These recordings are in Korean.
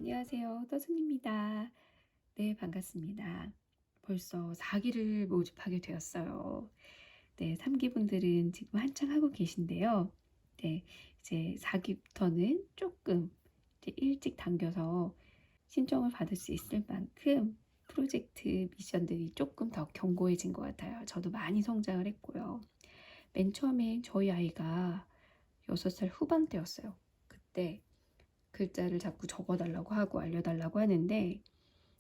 안녕하세요. 떠순입니다. 네, 반갑습니다. 벌써 4기를 모집하게 되었어요. 네, 3기분들은 지금 한창 하고 계신데요. 네, 이제 4기부터는 조금 이제 일찍 당겨서 신청을 받을 수 있을 만큼 프로젝트 미션들이 조금 더 견고해진 것 같아요. 저도 많이 성장을 했고요. 맨 처음에 저희 아이가 6살 후반때였어요. 그때 글자를 자꾸 적어달라고 하고 알려달라고 하는데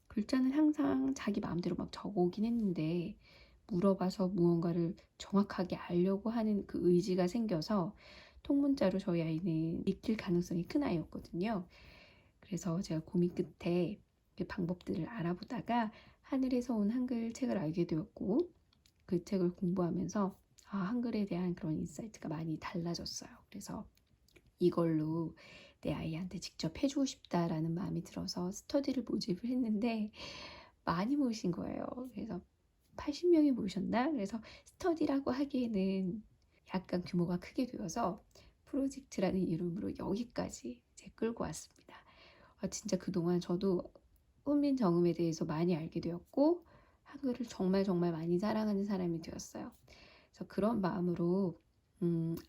글자는 항상 자기 마음대로 막 적어오긴 했는데 물어봐서 무언가를 정확하게 알려고 하는 그 의지가 생겨서 통문자로 저희 아이는 익힐 가능성이 큰 아이였거든요. 그래서 제가 고민 끝에 그 방법들을 알아보다가 하늘에서 온 한글 책을 알게 되었고 그 책을 공부하면서 한글에 대한 그런 인사이트가 많이 달라졌어요. 그래서 이걸로 내 아이한테 직접 해주고 싶다라는 마음이 들어서 스터디를 모집을 했는데 많이 모이신 거예요. 그래서 80명이 모이셨나? 그래서 스터디라고 하기에는 약간 규모가 크게 되어서 프로젝트라는 이름으로 여기까지 이제 끌고 왔습니다. 진짜 그동안 저도 훈민정음에 대해서 많이 알게 되었고 한글을 정말 정말 많이 사랑하는 사람이 되었어요. 그래서 그런 마음으로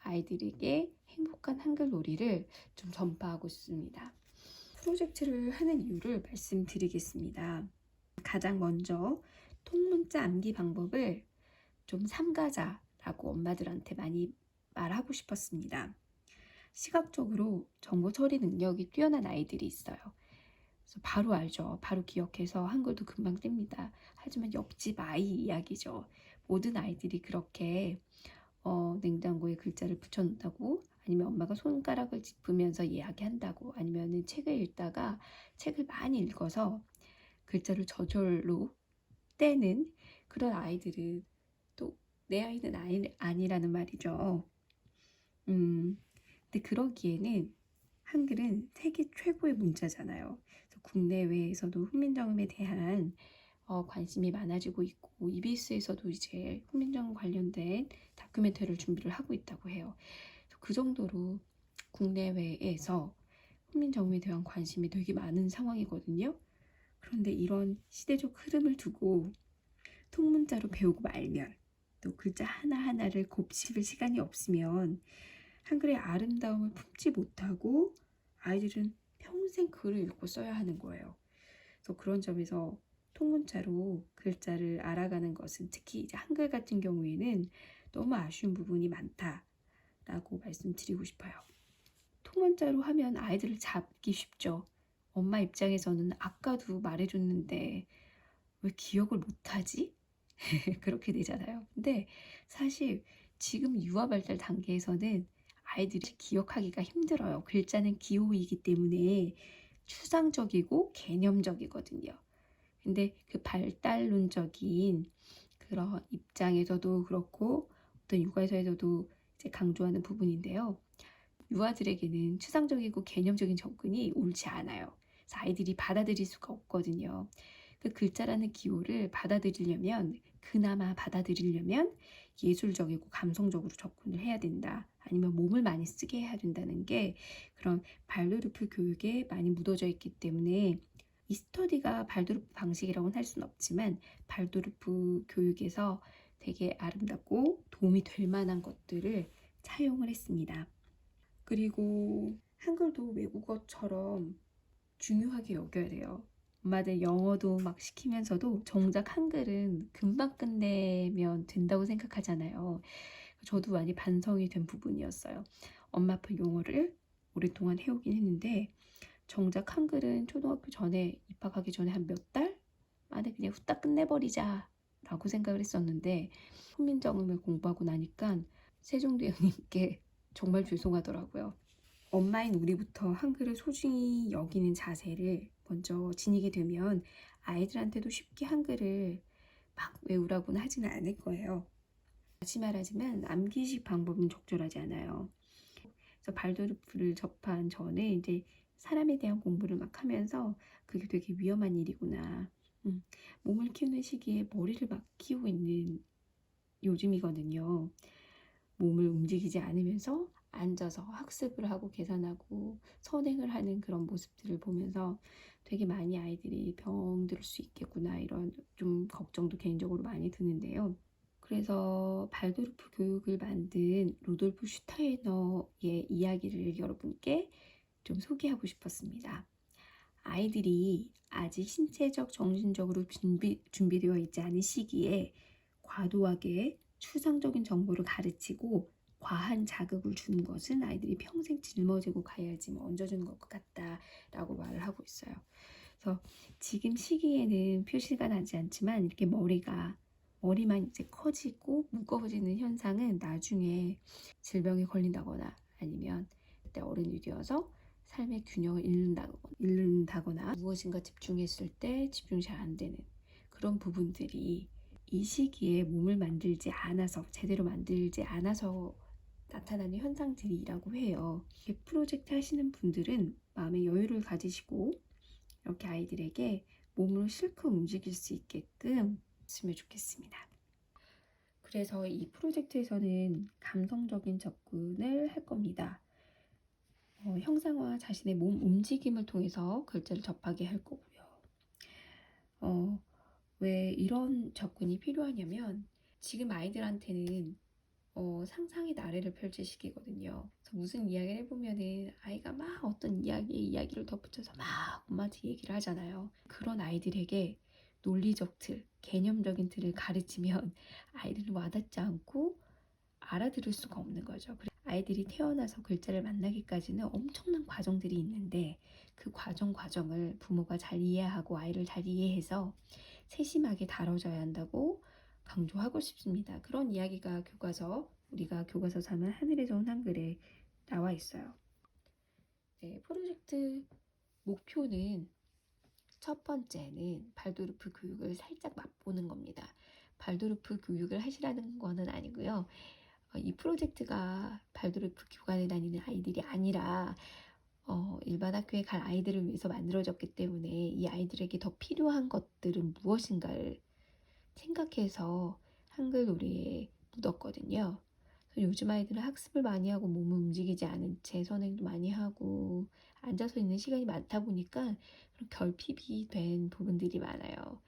아이들에게 행복한 한글놀이를 좀 전파하고 싶습니다. 프로젝트를 하는 이유를 말씀드리겠습니다. 가장 먼저 통문자 암기 방법을 좀 삼가자라고 엄마들한테 많이 말하고 싶었습니다. 시각적으로 정보 처리 능력이 뛰어난 아이들이 있어요. 그래서 바로 알죠. 바로 기억해서 한글도 금방 띱니다. 하지만 옆집 아이 이야기죠. 모든 아이들이 그렇게 냉장고에 글자를 붙여놓는다고 아니면 엄마가 손가락을 짚으면서 이야기한다고 아니면 책을 읽다가 책을 많이 읽어서 글자를 저절로 떼는 그런 아이들은 또 내 아이는 아니라는 말이죠. 근데 그러기에는 한글은 세계 최고의 문자잖아요. 그래서 국내외에서도 훈민정음에 대한 관심이 많아지고 있고 EBS에서도 이제 훈민정음 관련된 다큐멘터리를 준비를 하고 있다고 해요. 그 정도로 국내외에서 훈민정음에 대한 관심이 되게 많은 상황이거든요. 그런데 이런 시대적 흐름을 두고 통문자로 배우고 말면 또 글자 하나하나를 곱씹을 시간이 없으면 한글의 아름다움을 품지 못하고 아이들은 평생 글을 읽고 써야 하는 거예요. 그래서 그런 점에서 통문자로 글자를 알아가는 것은 특히 이제 한글 같은 경우에는 너무 아쉬운 부분이 많다라고 말씀드리고 싶어요. 통문자로 하면 아이들을 잡기 쉽죠. 엄마 입장에서는 아까도 말해줬는데 왜 기억을 못하지? 그렇게 되잖아요. 근데 사실 지금 유아 발달 단계에서는 아이들이 기억하기가 힘들어요. 글자는 기호이기 때문에 추상적이고 개념적이거든요. 근데 그 발달론적인 그런 입장에서도 그렇고 어떤 육아에서도 이제 강조하는 부분인데요. 유아들에게는 추상적이고 개념적인 접근이 옳지 않아요. 그래서 아이들이 받아들일 수가 없거든요. 그 글자라는 기호를 받아들이려면 그나마 받아들이려면 예술적이고 감성적으로 접근을 해야 된다. 아니면 몸을 많이 쓰게 해야 된다는 게 그런 발도르프 교육에 많이 묻어져 있기 때문에 이 스터디가 발도르프 방식이라고는 할 수는 없지만 발도르프 교육에서 되게 아름답고 도움이 될 만한 것들을 차용을 했습니다. 그리고 한글도 외국어처럼 중요하게 여겨야 돼요. 엄마들 영어도 막 시키면서도 정작 한글은 금방 끝내면 된다고 생각하잖아요. 저도 많이 반성이 된 부분이었어요. 엄마 앞에 영어를 오랫동안 해오긴 했는데 정작 한글은 초등학교 전에 입학하기 전에 한 몇 달 만에 그냥 후딱 끝내버리자 라고 생각을 했었는데 훈민정음을 공부하고 나니까 세종대왕님께 정말 죄송하더라고요. 엄마인 우리부터 한글을 소중히 여기는 자세를 먼저 지니게 되면 아이들한테도 쉽게 한글을 막 외우라고는 하지는 않을 거예요. 다시 말하지만 암기식 방법은 적절하지 않아요. 그래서 발도르프를 접한 전에 이제 사람에 대한 공부를 막 하면서 그게 되게 위험한 일이구나. 몸을 키우는 시기에 머리를 막 키우고 있는 요즘이거든요. 몸을 움직이지 않으면서 앉아서 학습을 하고 계산하고 선행을 하는 그런 모습들을 보면서 되게 많이 아이들이 병들을 수 있겠구나 이런 좀 걱정도 개인적으로 많이 드는데요. 그래서 발도르프 교육을 만든 루돌프 슈타이너의 이야기를 여러분께 좀 소개하고 싶었습니다. 아이들이 아직 신체적, 정신적으로 준비되어 있지 않은 시기에 과도하게 추상적인 정보를 가르치고 과한 자극을 주는 것은 아이들이 평생 짊어지고 가야 할 짐을 얹어주는 것 같다라고 말을 하고 있어요. 그래서 지금 시기에는 표시가 나지 않지만 이렇게 머리만 이제 커지고 무거워지는 현상은 나중에 질병에 걸린다거나 아니면 그때 어른이 되어서 삶의 균형을 잃는다거나 무엇인가 집중했을 때 집중이 잘 안 되는 그런 부분들이 이 시기에 몸을 만들지 않아서 제대로 만들지 않아서 나타나는 현상들이라고 해요. 프로젝트 하시는 분들은 마음의 여유를 가지시고 이렇게 아이들에게 몸으로 실컷 움직일 수 있게끔 했으면 좋겠습니다. 그래서 이 프로젝트에서는 감성적인 접근을 할 겁니다. 형상화 자신의 몸 움직임을 통해서 글자를 접하게 할 거고요. 왜 이런 접근이 필요하냐면 지금 아이들한테는 상상의 나래를 펼칠 시기거든요. 그래서 무슨 이야기를 해보면은 아이가 막 어떤 이야기를 덧붙여서 막 엄마한테 얘기를 하잖아요. 그런 아이들에게 논리적 틀, 개념적인 틀을 가르치면 아이들은 와닿지 않고 알아들을 수가 없는 거죠. 아이들이 태어나서 글자를 만나기까지는 엄청난 과정들이 있는데 그 과정을 부모가 잘 이해하고 아이를 잘 이해해서 세심하게 다뤄줘야 한다고 강조하고 싶습니다. 그런 이야기가 우리가 교과서 3은 하늘에서 온 한글에 나와 있어요. 네, 프로젝트 목표는 첫 번째는 발도르프 교육을 살짝 맛보는 겁니다. 발도르프 교육을 하시라는 거는 아니고요. 이 프로젝트가 발도르프 교관에 다니는 아이들이 아니라 일반 학교에 갈 아이들을 위해서 만들어졌기 때문에 이 아이들에게 더 필요한 것들은 무엇인가를 생각해서 한글 놀이에 묻었거든요. 요즘 아이들은 학습을 많이 하고 몸을 움직이지 않은 채 선행도 많이 하고 앉아서 있는 시간이 많다 보니까 결핍이 된 부분들이 많아요.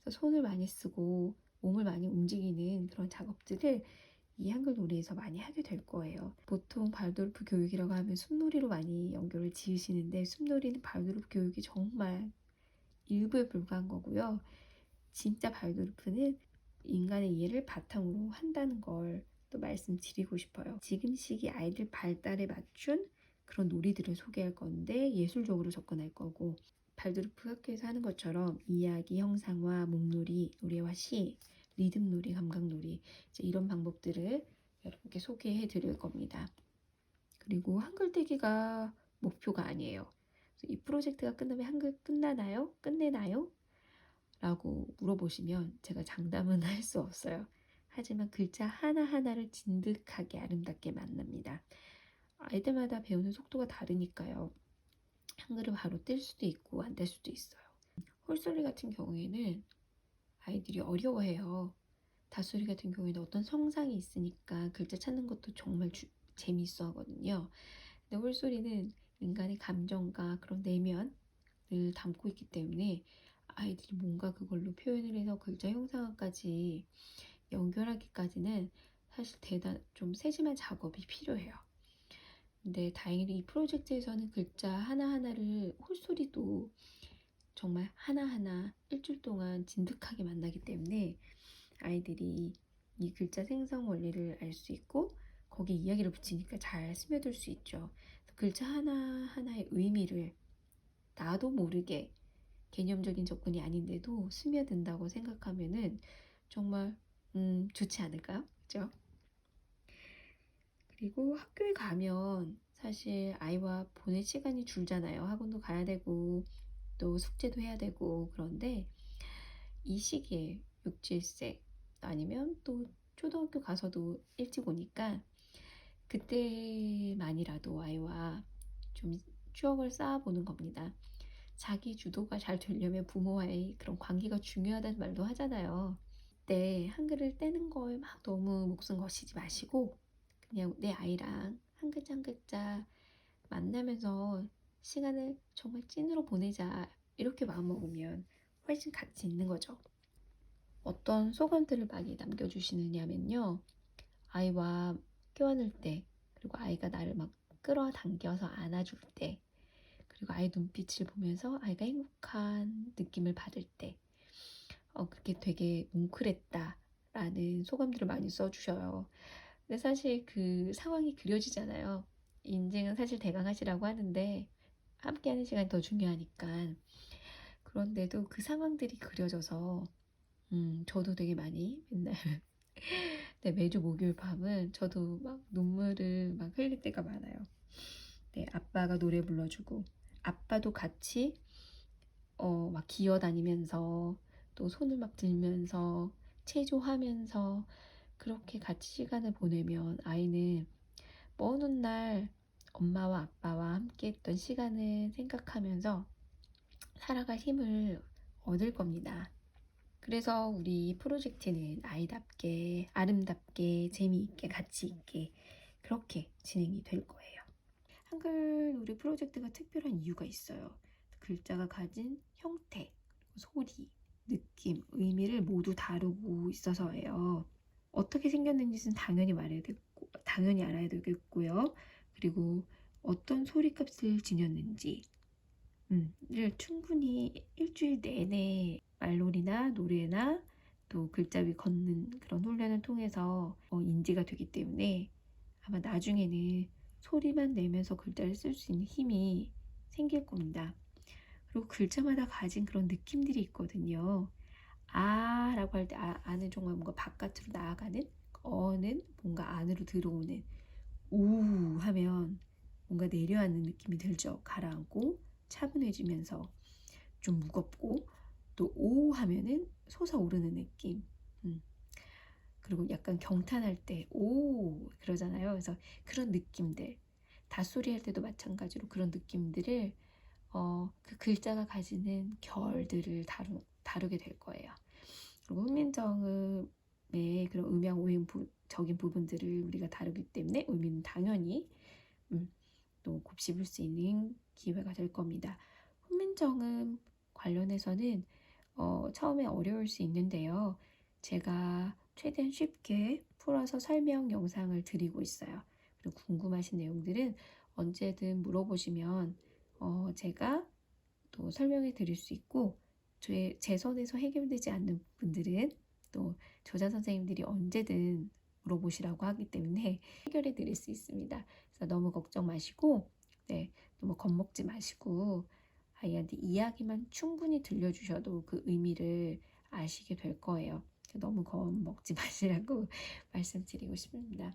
그래서 손을 많이 쓰고 몸을 많이 움직이는 그런 작업들을 이 한글 놀이에서 많이 하게 될 거예요. 보통 발도르프 교육이라고 하면 숲놀이로 많이 연결을 지으시는데 숲놀이는 발도르프 교육이 정말 일부에 불과한 거고요. 진짜 발도르프는 인간의 이해를 바탕으로 한다는 걸 또 말씀드리고 싶어요. 지금 시기 아이들 발달에 맞춘 그런 놀이들을 소개할 건데 예술적으로 접근할 거고 발도르프 학교에서 하는 것처럼 이야기, 형상화, 몸놀이, 노래와 시, 리듬놀이, 감각놀이 이런 방법들을 여러분께 소개해 드릴 겁니다. 그리고 한글 떼기가 목표가 아니에요. 이 프로젝트가 끝나면 한글 끝내나요? 라고 물어보시면 제가 장담은 할 수 없어요. 하지만 글자 하나하나를 진득하게 아름답게 만납니다. 아이들마다 배우는 속도가 다르니까요. 한글을 바로 뗄 수도 있고 안 뗄 수도 있어요. 홀소리 같은 경우에는 아이들이 어려워해요. 다소리 같은 경우에는 어떤 성상이 있으니까 글자 찾는 것도 정말 재미있어 하거든요. 근데 홀소리는 인간의 감정과 그런 내면을 담고 있기 때문에 아이들이 뭔가 그걸로 표현을 해서 글자 형상화까지 연결하기까지는 사실 좀 세심한 작업이 필요해요. 근데 다행히 이 프로젝트에서는 글자 하나하나를 홀소리도 정말 하나하나 일주일 동안 진득하게 만나기 때문에 아이들이 이 글자 생성 원리를 알 수 있고 거기에 이야기를 붙이니까 잘 스며들 수 있죠. 글자 하나하나의 의미를 나도 모르게 개념적인 접근이 아닌데도 스며든다고 생각하면은 정말 좋지 않을까요? 그죠? 그리고 학교에 가면 사실 아이와 보낼 시간이 줄잖아요. 학원도 가야 되고 또 숙제도 해야 되고 그런데 이 시기에 6, 7세 아니면 또 초등학교 가서도 일찍 오니까 그때만이라도 아이와 좀 추억을 쌓아보는 겁니다. 자기 주도가 잘 되려면 부모와의 그런 관계가 중요하다는 말도 하잖아요. 그때 한글을 떼는 거에 막 너무 목숨 거시지 마시고 그냥 내 아이랑 한 글자 한 글자 만나면서 시간을 정말 찐으로 보내자 이렇게 마음먹으면 훨씬 가치 있는 거죠. 어떤 소감들을 많이 남겨주시느냐면요. 아이와 껴안을 때, 그리고 아이가 나를 막 끌어당겨서 안아줄 때, 그리고 아이 눈빛을 보면서 아이가 행복한 느낌을 받을 때, 그게 되게 뭉클했다라는 소감들을 많이 써주셔요. 근데 사실 그 상황이 그려지잖아요. 인생은 사실 대강하시라고 하는데 함께하는 시간이 더 중요하니까. 그런데도 그 상황들이 그려져서 저도 되게 많이 맨날 네, 매주 목요일 밤은 저도 막 눈물을 막 흘릴 때가 많아요. 네, 아빠가 노래 불러주고 아빠도 같이 막 기어다니면서 또 손을 막 들면서 체조하면서 그렇게 같이 시간을 보내면 아이는 먼 훗날 엄마와 아빠와 함께 했던 시간을 생각하면서 살아갈 힘을 얻을 겁니다. 그래서 우리 프로젝트는 아이답게, 아름답게, 재미있게, 가치있게 그렇게 진행이 될 거예요. 한글 놀이 프로젝트가 특별한 이유가 있어요. 글자가 가진 형태, 소리, 느낌, 의미를 모두 다루고 있어서예요. 어떻게 생겼는지는 당연히 알아야 되겠고요. 그리고 어떤 소리값을 지녔는지, 를 충분히 일주일 내내 말놀이나 노래나 또 글자 위 걷는 그런 훈련을 통해서 인지가 되기 때문에 아마 나중에는 소리만 내면서 글자를 쓸 수 있는 힘이 생길 겁니다. 그리고 글자마다 가진 그런 느낌들이 있거든요. 아라고 할 때 아는 정말 뭔가 바깥으로 나아가는, 어는 뭔가 안으로 들어오는, 우 하면 뭔가 내려앉는 느낌이 들죠. 가라앉고 차분해지면서 좀 무겁고, 또 오 하면은 솟아오르는 느낌. 그리고 약간 경탄할 때 오 그러잖아요. 그래서 그런 느낌들, 닷소리 할 때도 마찬가지로 그런 느낌들을 그 글자가 가지는 결들을 다루게 될 거예요. 그리고 훈민정음의 그런 음양 오행적인 부분들을 우리가 다루기 때문에 의미는 당연히 또 곱씹을 수 있는 기회가 될 겁니다. 훈민정음 관련해서는 처음에 어려울 수 있는데요. 제가 최대한 쉽게 풀어서 설명 영상을 드리고 있어요. 그리고 궁금하신 내용들은 언제든 물어보시면 제가 또 설명해 드릴 수 있고, 제 선에서 해결되지 않는 분들은 또 저자 선생님들이 언제든 물어보시라고 하기 때문에 해결해 드릴 수 있습니다. 그래서 너무 걱정 마시고, 네, 너무 겁먹지 마시고 아이한테 이야기만 충분히 들려주셔도 그 의미를 아시게 될 거예요. 너무 겁먹지 마시라고 말씀드리고 싶습니다.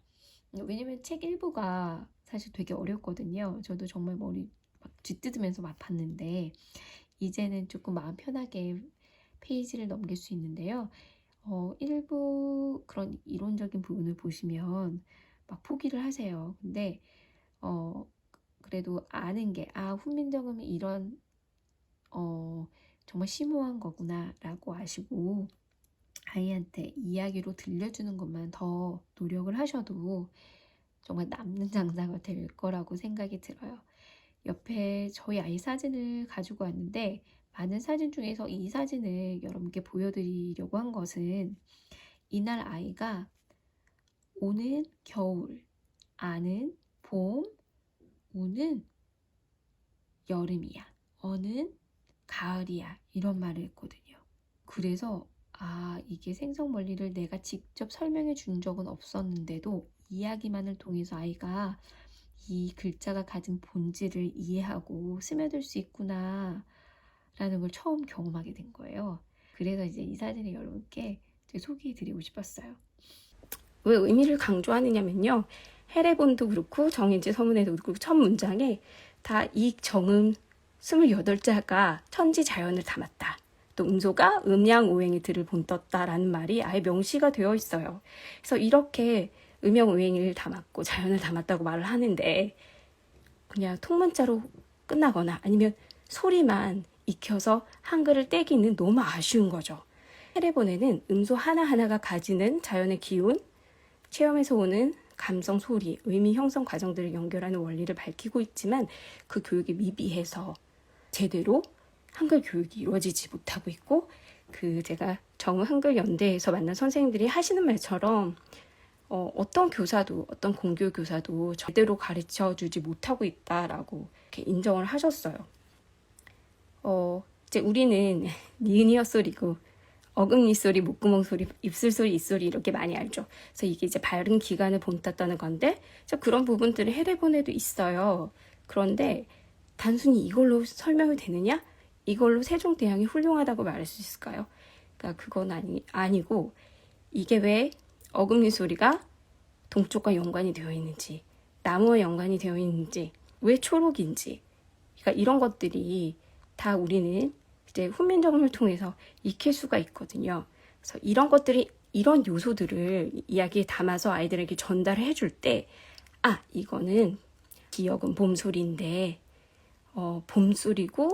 왜냐면 책 일부가 사실 되게 어렵거든요. 저도 정말 머리 막 쥐뜯으면서 막 봤는데 이제는 조금 마음 편하게 페이지를 넘길 수 있는데요. 일부 그런 이론적인 부분을 보시면 막 포기를 하세요. 근데 그래도 아는 게 훈민정음이 이런 정말 심오한 거구나 라고 아시고 아이한테 이야기로 들려주는 것만 더 노력을 하셔도 정말 남는 장사가 될 거라고 생각이 들어요. 옆에 저희 아이 사진을 가지고 왔는데 많은 사진 중에서 이 사진을 여러분께 보여드리려고 한 것은 이날 아이가 오는 겨울, 아는 봄, 우는 여름이야, 어는 가을이야 이런 말을 했거든요. 그래서 이게 생성원리를 내가 직접 설명해 준 적은 없었는데도 이야기만을 통해서 아이가 이 글자가 가진 본질을 이해하고 스며들 수 있구나 라는 걸 처음 경험하게 된 거예요. 그래서 이제 이 사진을 여러분께 소개해 드리고 싶었어요. 왜 의미를 강조하느냐면요. 헤레본도 그렇고 정인지 서문에도 그렇고 첫 문장에 다 이 정음 28자가 천지 자연을 담았다. 또 음소가 음양오행의 들을 본떴다라는 말이 아예 명시가 되어 있어요. 그래서 이렇게 음양오행을 담았고 자연을 담았다고 말을 하는데 그냥 통문자로 끝나거나 아니면 소리만 익혀서 한글을 떼기는 너무 아쉬운 거죠. 헤레본에는 음소 하나하나가 가지는 자연의 기운, 체험에서 오는 감성, 소리, 의미 형성 과정들을 연결하는 원리를 밝히고 있지만 그 교육에 미비해서 제대로 한글 교육이 이루어지지 못하고 있고 제가 정읍 한글연대에서 만난 선생님들이 하시는 말처럼 어떤 교사도 어떤 공교 교사도 제대로 가르쳐주지 못하고 있다라고 이렇게 인정을 하셨어요. 이제 우리는 니은이어 소리고 어금니 소리, 목구멍 소리, 입술 소리, 입소리 이렇게 많이 알죠. 그래서 이게 이제 발음 기관을 본땄다는 건데 그런 부분들이 해례본에도 있어요. 그런데 단순히 이걸로 설명이 되느냐? 이걸로 세종대왕이 훌륭하다고 말할 수 있을까요? 그러니까 그건 아니고 이게 왜 어금니 소리가 동쪽과 연관이 되어 있는지, 나무와 연관이 되어 있는지, 왜 초록인지, 그러니까 이런 것들이 다 우리는 이제 훈민정음을 통해서 익힐 수가 있거든요. 그래서 이런 요소들을 이야기에 담아서 아이들에게 전달을 해줄 때, 이거는 기억은 봄소리인데, 봄소리고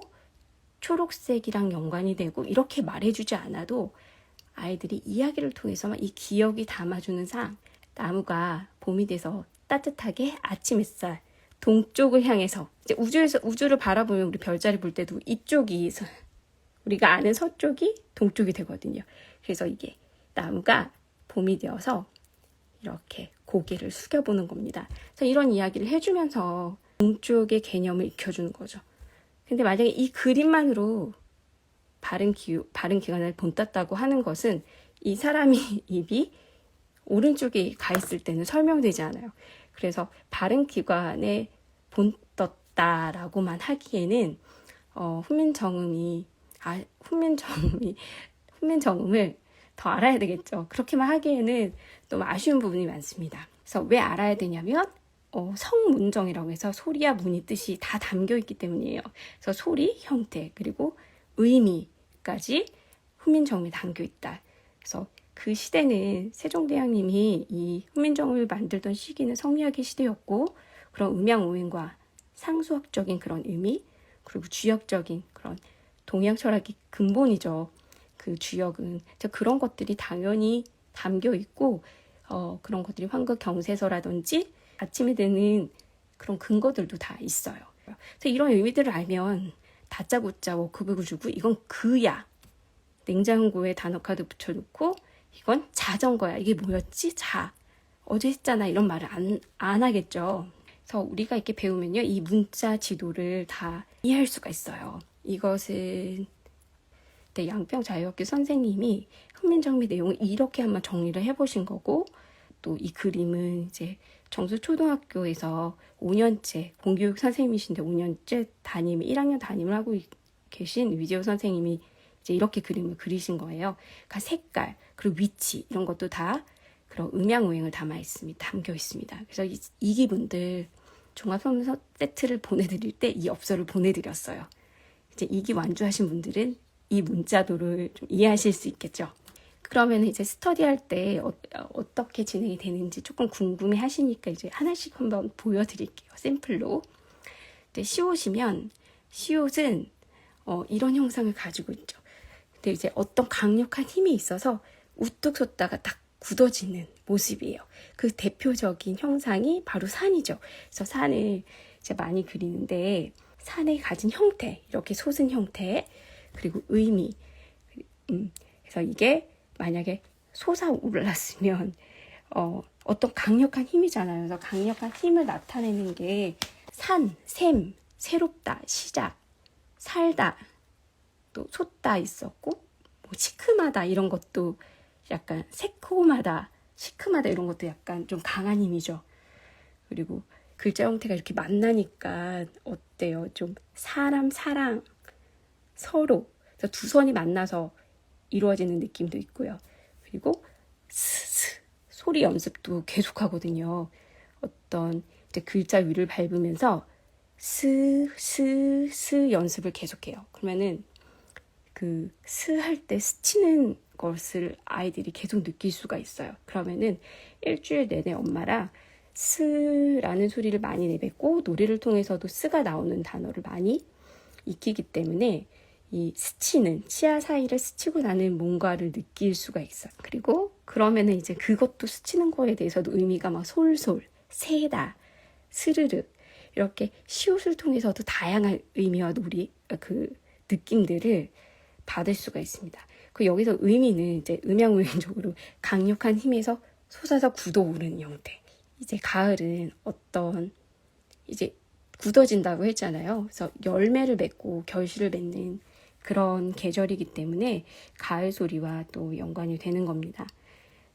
초록색이랑 연관이 되고 이렇게 말해주지 않아도 아이들이 이야기를 통해서만 이 기억이 담아주는 상, 나무가 봄이 돼서 따뜻하게 아침 햇살 동쪽을 향해서 이제 우주를 바라보면 우리 별자리 볼 때도 이쪽이 우리가 아는 서쪽이 동쪽이 되거든요. 그래서 이게 나무가 봄이 되어서 이렇게 고개를 숙여보는 겁니다. 그래서 이런 이야기를 해주면서 동쪽의 개념을 익혀주는 거죠. 근데 만약에 이 그림만으로 발음 기관을 본땄다고 하는 것은 이 사람이 입이 오른쪽에 가 있을 때는 설명되지 않아요. 그래서 발음 기관에 본떴다라고만 하기에는 훈민정음을 더 알아야 되겠죠. 그렇게만 하기에는 너무 아쉬운 부분이 많습니다. 그래서 왜 알아야 되냐면 성문정이라고 해서 소리와 문의 뜻이 다 담겨 있기 때문이에요. 그래서 소리, 형태, 그리고 의미까지 훈민정음에 담겨 있다. 그래서 그 시대는 세종대왕님이 이 훈민정음을 만들던 시기는 성리학의 시대였고 그런 음양오행과 상수학적인 그런 의미 그리고 주역적인 그런 동양 철학이 근본이죠. 그 주역은 그런 것들이 당연히 담겨 있고 그런 것들이 황금 경세서라든지 아침에 되는 그런 근거들도 다 있어요. 그래서 이런 의미들을 알면 다짜고짜 워크북을 이건 그야 냉장고에 단어 카드 붙여놓고 이건 자전거야. 이게 뭐였지? 어제 했잖아. 이런 말을 안 하겠죠. 그래서 우리가 이렇게 배우면요. 이 문자 지도를 다 이해할 수가 있어요. 이것은 양평 자유학교 선생님이 훈민정음의 내용을 이렇게 한번 정리를 해보신 거고 또 이 그림은 이제 정수초등학교에서 5년째 공교육 선생님이신데 5년째 1학년 담임을 하고 계신 위재호 선생님이 이제 이렇게 그림을 그리신 거예요. 그러니까 색깔 그리고 위치 이런 것도 다 그런 음양오행을 담겨 있습니다. 그래서 이 기분들 종합선물 세트를 보내드릴 때 이 엽서를 보내드렸어요. 이제 2기 완주하신 분들은 이 문자도를 좀 이해하실 수 있겠죠. 그러면 이제 스터디할 때 어떻게 진행이 되는지 조금 궁금해 하시니까 이제 하나씩 한번 보여드릴게요. 샘플로. 시옷이면 시옷은 이런 형상을 가지고 있죠. 근데 이제 어떤 강력한 힘이 있어서 우뚝 솟다가 딱 굳어지는 모습이에요. 그 대표적인 형상이 바로 산이죠. 그래서 산을 이제 많이 그리는데 산에 가진 형태, 이렇게 솟은 형태, 그리고 의미. 그래서 이게 만약에 솟아올랐으면 어떤 강력한 힘이잖아요. 그래서 강력한 힘을 나타내는 게 산, 샘, 새롭다, 시작, 살다, 또 솟다 있었고 뭐 시큼하다 이런 것도 약간 새콤하다, 시큼하다 이런 것도 약간 좀 강한 힘이죠. 그리고 글자 형태가 이렇게 만나니까 어때요? 좀 사람, 사랑, 서로 그래서 두 선이 만나서 이루어지는 느낌도 있고요. 그리고 스스 소리 연습도 계속 하거든요. 어떤 이제 글자 위를 밟으면서 스 연습을 계속해요. 그러면은 그 스 할 때 스치는 것을 아이들이 계속 느낄 수가 있어요. 그러면은 일주일 내내 엄마랑 스라는 소리를 많이 내뱉고 노래를 통해서도 스가 나오는 단어를 많이 익히기 때문에 이 스치는 치아 사이를 스치고 나는 뭔가를 느낄 수가 있어요. 그리고 그러면은 이제 그것도 스치는 거에 대해서도 의미가 막 솔솔, 세다, 스르륵 이렇게 시옷을 통해서도 다양한 의미와 놀이 그 느낌들을 받을 수가 있습니다. 그 여기서 의미는 이제 음양오행적으로 강력한 힘에서 솟아서 굳어오르는 형태. 이제 가을은 어떤 이제 굳어진다고 했잖아요. 그래서 열매를 맺고 결실을 맺는 그런 계절이기 때문에 가을 소리와 또 연관이 되는 겁니다.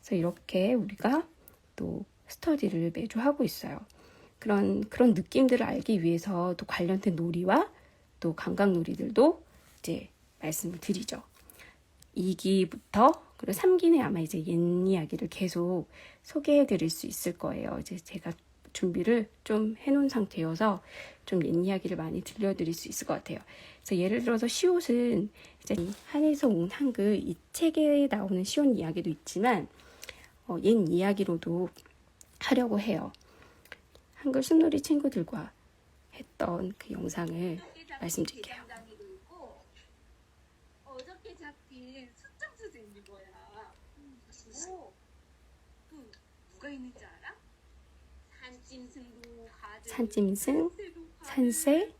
그래서 이렇게 우리가 또 스터디를 매주 하고 있어요. 그런 느낌들을 알기 위해서 또 관련된 놀이와 또 감각 놀이들도 이제 말씀을 드리죠. 2기부터 그리고 3기는 아마 이제 옛 이야기를 계속 소개해 드릴 수 있을 거예요. 이제 제가 준비를 좀 해놓은 상태여서 좀 옛 이야기를 많이 들려드릴 수 있을 것 같아요. 그래서 예를 들어서 시옷은 이제 한에서 온 한글 이 책에 나오는 시옷 이야기도 있지만 옛 이야기로도 하려고 해요. 한글 숲놀이 친구들과 했던 그 영상을 말씀드릴게요. 어저께 잡힌 숫장수도 있는 거야. 그리고 또 누가 있는지 알아? 산짐승도 가지. 산짐승, 산새,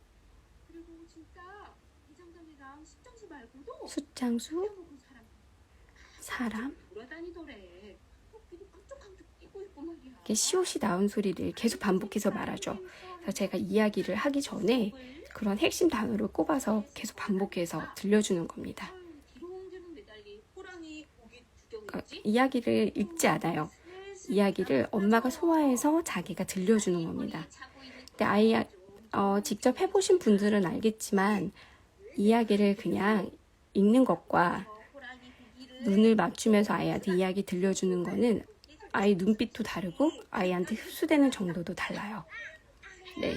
그리고 진짜 이장장이랑 숫장수 말고도 숫장수, 먹은 사람. 돌아다니더래. 토끼도 깜짝깜짝 뛰고 있고 말이야. 이렇게 시옷이 나온 소리를 계속 반복해서 말하죠. 그래서 제가 이야기를 하기 전에 그런 핵심 단어를 꼽아서 계속 반복해서 들려주는 겁니다. 뒤롱뒤롱 매달린 호랑이 고기 이야기를 읽지 않아요. 이야기를 엄마가 소화해서 자기가 들려주는 겁니다. 근데 아이 직접 해보신 분들은 알겠지만 이야기를 그냥 읽는 것과 눈을 맞추면서 아이한테 이야기 들려주는 거는 아이 눈빛도 다르고 아이한테 흡수되는 정도도 달라요. 네.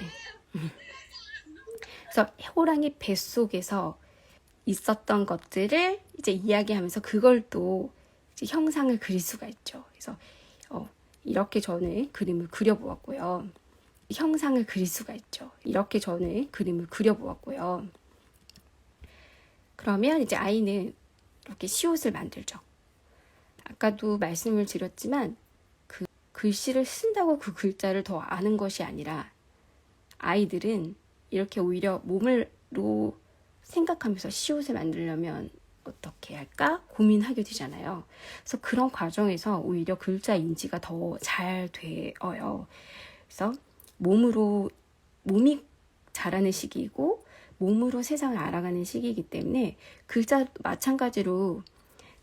그래서 호랑이 뱃속에서 있었던 것들을 이제 이야기하면서 그걸 또 이제 형상을 그릴 수가 있죠. 그래서 이렇게 저는 그림을 그려보았고요. 형상을 그릴 수가 있죠. 이렇게 저는 그림을 그려보았고요. 그러면 이제 아이는 이렇게 시옷을 만들죠. 아까도 말씀을 드렸지만 그 글씨를 쓴다고 그 글자를 더 아는 것이 아니라 아이들은 이렇게 오히려 몸으로 생각하면서 시옷을 만들려면 어떻게 할까 고민하게 되잖아요. 그래서 그런 과정에서 오히려 글자 인지가 더 잘 되어요. 그래서 몸이 자라는 시기이고 몸으로 세상을 알아가는 시기이기 때문에 글자 마찬가지로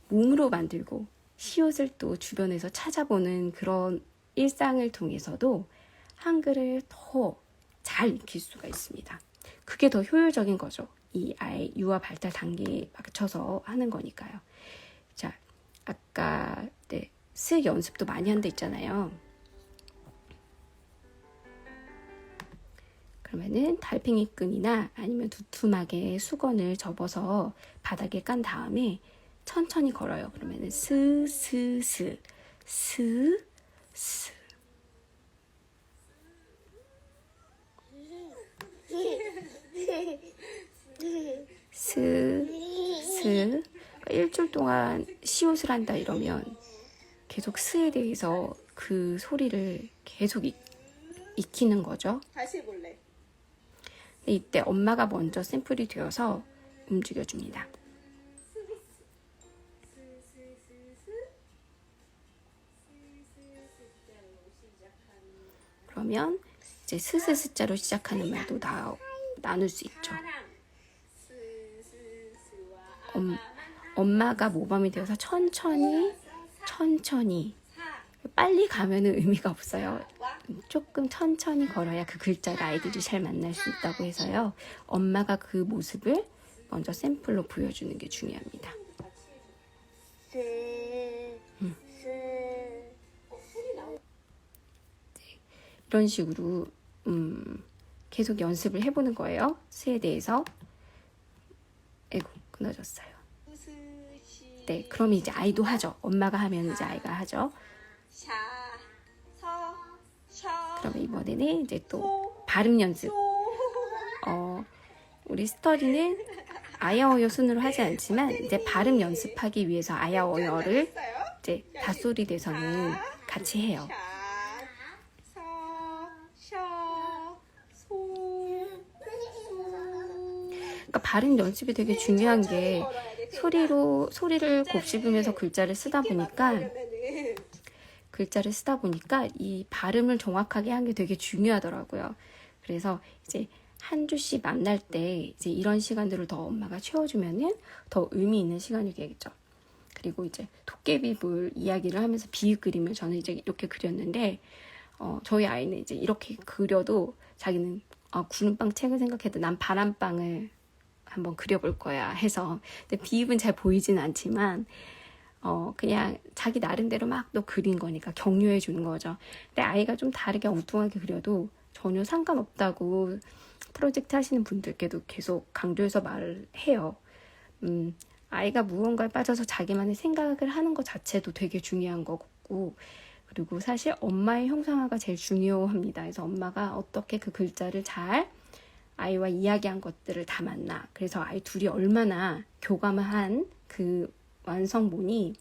몸으로 만들고 시옷을 또 주변에서 찾아보는 그런 일상을 통해서도 한글을 더 잘 익힐 수가 있습니다. 그게 더 효율적인 거죠. 이 아이 유아 발달 단계에 맞춰서 하는 거니까요. 자, 아까 스 연습도 많이 한다 했잖아요. 그러면은 달팽이 끈이나 아니면 두툼하게 수건을 접어서 바닥에 깐 다음에 천천히 걸어요. 그러면은 스, 스, 스, 스, 스. 스, 스. 일주일 동안 시옷을 한다 이러면 계속 스에 대해서 그 소리를 계속 익히는 거죠. 다시 해볼래. 이때 엄마가 먼저 샘플이 되어서 움직여줍니다. 그러면 이제 스스스자로 시작하는 말도 나눌 수 있죠. 엄마가 모범이 되어서 천천히 빨리 가면은 의미가 없어요. 조금 천천히 걸어야 그 글자를 아이들이 잘 만날 수 있다고 해서요. 엄마가 그 모습을 먼저 샘플로 보여주는 게 중요합니다. 이런 식으로 계속 연습을 해보는 거예요. 스에 대해서. 아이고 끊어졌어요. 네, 그럼 이제 아이도 하죠. 엄마가 하면 이제 아이가 하죠. 그러면 이번에는 이제 또 발음 연습. 우리 스터디는 아야어여 순으로 하지 않지만 이제 발음 연습하기 위해서 아야어여를 이제 닷소리 돼서는 같이 해요. 그러니까 발음 연습이 되게 중요한 게 소리를 곱씹으면서 글자를 쓰다 보니까 이 발음을 정확하게 하는 게 되게 중요하더라고요. 그래서 이제 한 주씩 만날 때 이제 이런 시간들을 더 엄마가 채워주면은 더 의미 있는 시간이 되겠죠. 그리고 이제 도깨비불 이야기를 하면서 비읍 그림을 저는 이제 이렇게 그렸는데, 저희 아이는 이제 이렇게 그려도 자기는 구름빵 책을 생각해도 난 바람빵을 한번 그려볼 거야 해서, 근데 비읍은 잘 보이진 않지만 그냥 자기 나름대로 막 또 그린 거니까 격려해 주는 거죠. 근데 아이가 좀 다르게 엉뚱하게 그려도 전혀 상관없다고 프로젝트 하시는 분들께도 계속 강조해서 말을 해요. 아이가 무언가에 빠져서 자기만의 생각을 하는 것 자체도 되게 중요한 거고, 그리고 사실 엄마의 형상화가 제일 중요합니다. 그래서 엄마가 어떻게 그 글자를 잘 아이와 이야기한 것들을 담았나, 그래서 아이 둘이 얼마나 교감한 그 완성본이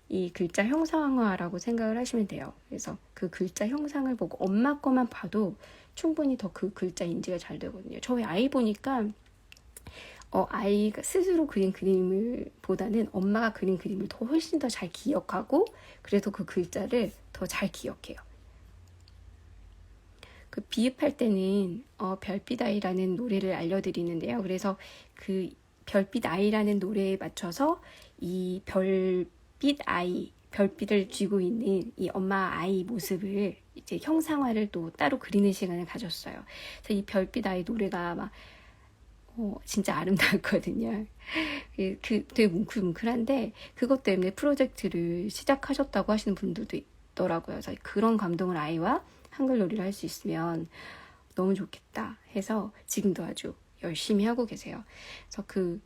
이 글자 형상화라고 생각을 하시면 돼요. 그래서 그 글자 형상을 보고 엄마 거만 봐도 충분히 더 그 글자 인지가 잘 되거든요. 저희 아이 보니까 아이가 스스로 그린 그림을 보다는 엄마가 그린 그림을 더 훨씬 더 잘 기억하고, 그래서 그 글자를 더 잘 기억해요. 그 비읍할 때는 별빛 아이라는 노래를 알려드리는데요. 그래서 그 별빛 아이라는 노래에 맞춰서 이 별빛 아이, 별빛을 쥐고 있는 이 엄마 아이 모습을 이제 형상화를 또 따로 그리는 시간을 가졌어요. 그래서 이 별빛 아이 노래가 막 진짜 아름다웠거든요. 되게 뭉클뭉클한데 그것 때문에 프로젝트를 시작하셨다고 하시는 분들도 있더라고요. 그래서 그런 감동을 아이와 한글 놀이를 할 수 있으면 너무 좋겠다 해서 지금도 아주 열심히 하고 계세요. 그래서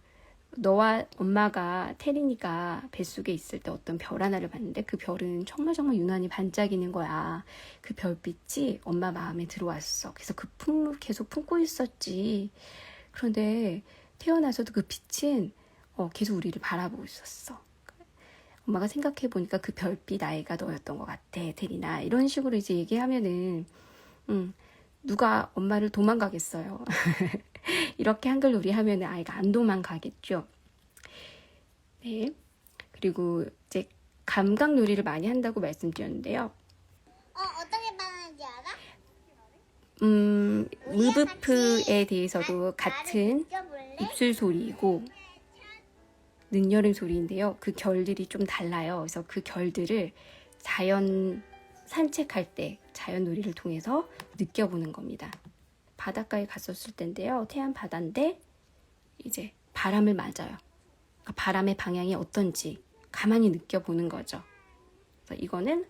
너와 엄마가 태린이가 뱃속에 있을 때 어떤 별 하나를 봤는데 그 별은 정말 유난히 반짝이는 거야. 그 별빛이 엄마 마음에 들어왔어. 그래서 그 품을 계속 품고 있었지. 그런데 태어나서도 그 빛은 계속 우리를 바라보고 있었어. 엄마가 생각해보니까 그 별빛 아이가 너였던 것 같아, 태린아. 이런 식으로 이제 얘기하면은 누가 엄마를 도망가겠어요. 이렇게 한글 놀이 하면 아이가 안 도망가겠죠. 네. 그리고 이제 감각 놀이를 많이 한다고 말씀드렸는데요. 어떻게 말하는지 알아? 무브프에 대해서도 같은 입술 소리이고 능여름 소리인데요. 그 결들이 좀 달라요. 그래서 그 결들을 자연 산책할 때 자연 놀이를 통해서 느껴보는 겁니다. 바닷가에 갔었을 때인데요. 태안 바다인데 이제 바람을 맞아요. 그러니까 바람의 방향이 어떤지 가만히 느껴보는 거죠. 그래서 이거는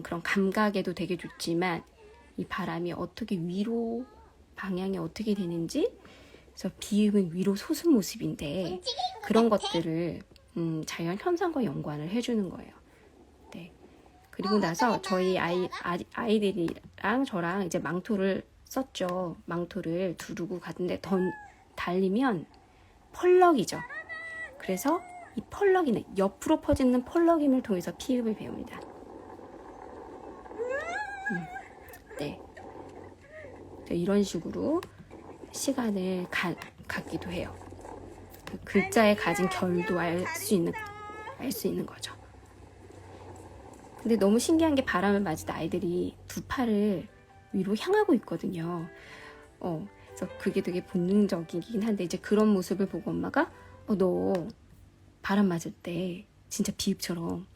그런 감각에도 되게 좋지만 이 바람이 어떻게 위로 방향이 어떻게 되는지, 그래서 비읍은 위로 솟은 모습인데 그런 것들을 자연 현상과 연관을 해주는 거예요. 네. 그리고 나서 저희 아이들이랑 저랑 이제 망토를 썼죠. 망토를 두르고 갔는데 달리면 펄럭이죠. 그래서 이 펄럭이는 옆으로 퍼지는 펄럭임을 통해서 피읍을 배웁니다. 네. 이런 식으로 시간을 갖기도 해요. 그 글자에 가진 결도 알 수 있는 거죠. 근데 너무 신기한 게 바람을 맞을 때 아이들이 두 팔을 위로 향하고 있거든요. 그래서 그게 되게 본능적이긴 한데 이제 그런 모습을 보고 엄마가 너 바람 맞을 때 진짜 비읍처럼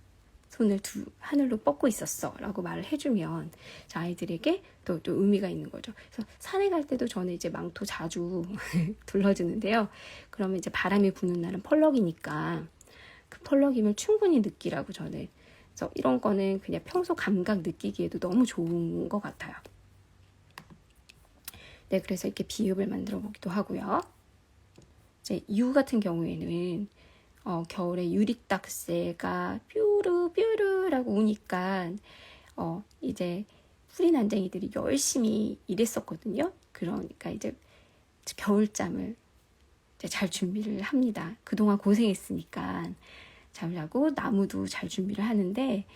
손을 하늘로 뻗고 있었어 라고 말을 해주면 아이들에게 또 의미가 있는 거죠. 그래서 산에 갈 때도 저는 이제 망토 자주 둘러주는데요. 그러면 이제 바람이 부는 날은 펄럭이니까 그 펄럭임을 충분히 느끼라고 저는. 그래서 이런 거는 그냥 평소 감각 느끼기에도 너무 좋은 것 같아요. 네, 그래서 이렇게 비읍을 만들어 보기도 하고요. 이제 유 같은 경우에는 겨울에 유리딱새가 뾰루뾰루라고 우니까 이제 풀이 난쟁이들이 열심히 일했었거든요. 그러니까 이제 겨울잠을 이제 잘 준비를 합니다. 그동안 고생했으니까 잠을 자고 나무도 잘 준비를 하는데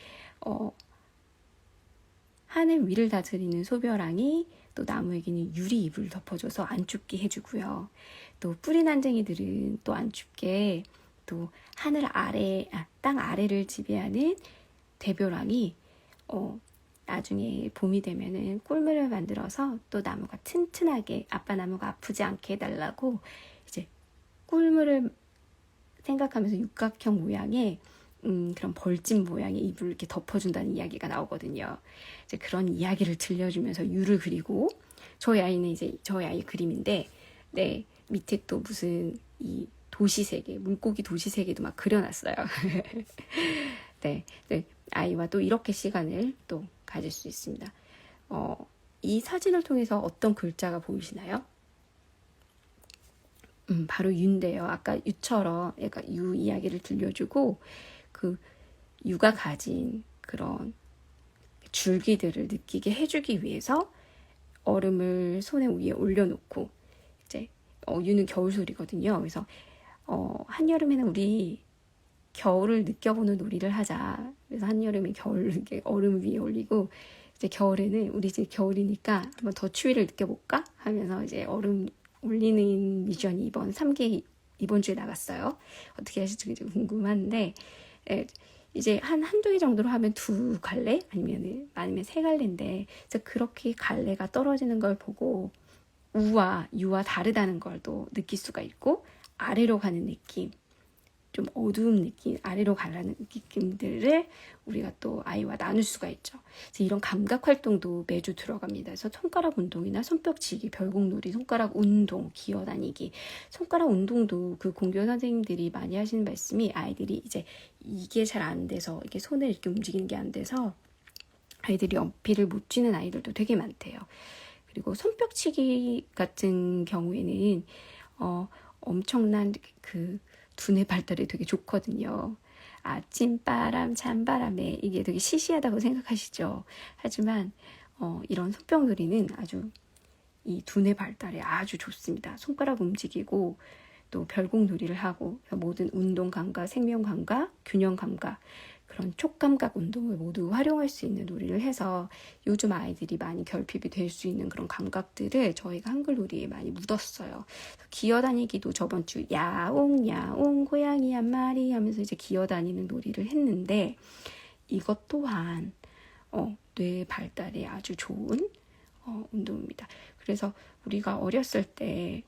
하늘 위를 다스리는 소벼랑이 또 나무에게는 유리 이불을 덮어줘서 안 춥게 해주고요. 또 뿌리 난쟁이들은 또 안 춥게 또 하늘 아래, 땅 아래를 지배하는 대벼랑이 나중에 봄이 되면은 꿀물을 만들어서 또 나무가 튼튼하게 아빠 나무가 아프지 않게 해달라고 이제 꿀물을 생각하면서 육각형 모양의 그런 벌집 모양의 이불을 이렇게 덮어준다는 이야기가 나오거든요. 이제 그런 이야기를 들려주면서 유를 그리고 저희 아이는 이제 저희 아이 그림인데 네 밑에 또 무슨 이 도시세계 물고기 도시세계도 막 그려놨어요. 네, 네 아이와 또 이렇게 시간을 또 가질 수 있습니다. 이 사진을 통해서 어떤 글자가 보이시나요? 바로 유인데요. 아까 유처럼 약간 유 이야기를 들려주고 그 유가 가진 그런 줄기들을 느끼게 해주기 위해서 얼음을 손에 위에 올려놓고 이제 유는 겨울 소리거든요. 그래서 한여름에는 우리 겨울을 느껴보는 놀이를 하자. 그래서 한여름에 겨울 이렇게 얼음 위에 올리고 이제 겨울에는 우리 이제 겨울이니까 한번 더 추위를 느껴볼까 하면서 이제 얼음 올리는 미션이 이번 3개 이번 주에 나갔어요. 어떻게 하실지 궁금한데 이제 한두 개 정도로 하면 2갈래 아니면 3갈래인데 그렇게 갈래가 떨어지는 걸 보고 우와 유와 다르다는 걸 또 느낄 수가 있고 아래로 가는 느낌 좀 어두운 느낌 아래로 가라는 느낌들을 우리가 또 아이와 나눌 수가 있죠. 그래서 이런 감각 활동도 매주 들어갑니다. 그래서 손가락 운동이나 손뼉치기, 별곡놀이, 손가락 운동, 기어다니기, 손가락 운동도 그 공교 선생님들이 많이 하시는 말씀이 아이들이 이제 이게 잘 안 돼서 이게 손을 이렇게 움직이는 게 안 돼서 아이들이 연필을 못 쥐는 아이들도 되게 많대요. 그리고 손뼉치기 같은 경우에는 엄청난 그 두뇌 발달이 되게 좋거든요. 아침바람, 찬바람에 이게 되게 시시하다고 생각하시죠. 하지만 이런 손뼉놀이는 아주 이 두뇌 발달에 아주 좋습니다. 손가락 움직이고 또 별곡놀이를 하고 모든 운동 감각, 생명 감각, 균형 감각 그런 촉감각 운동을 모두 활용할 수 있는 놀이를 해서 요즘 아이들이 많이 결핍이 될 수 있는 그런 감각들을 저희가 한글 놀이에 많이 묻었어요. 기어다니기도 저번 주 야옹 야옹 고양이 한 마리 하면서 이제 기어다니는 놀이를 했는데 이것 또한 뇌 발달에 아주 좋은 운동입니다. 그래서 우리가 어렸을 때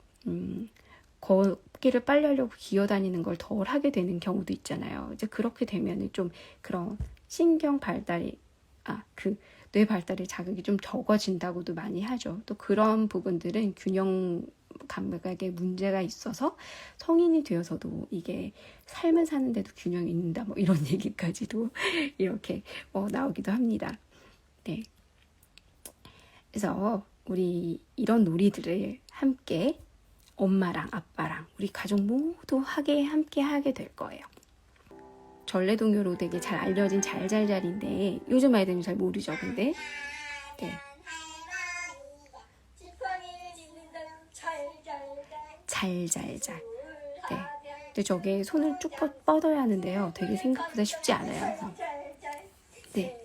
걷기를 빨리 하려고 기어다니는 걸 덜 하게 되는 경우도 있잖아요. 이제 그렇게 되면은 좀 그런 신경 발달이 뇌 발달의 자극이 좀 적어진다고도 많이 하죠. 또 그런 부분들은 균형 감각에 문제가 있어서 성인이 되어서도 이게 삶을 사는데도 균형이 있는다 뭐 이런 얘기까지도 이렇게 나오기도 합니다. 네. 그래서 우리 이런 놀이들을 함께 엄마랑 아빠랑 우리 가족 모두 함께 하게 될 거예요. 전래동요로 되게 잘 알려진 잘잘잘인데 요즘 아이들은 잘 모르죠. 근데 네. 잘잘잘. 네. 근데 저게 손을 쭉 뻗어야 하는데요. 되게 생각보다 쉽지 않아요. 네.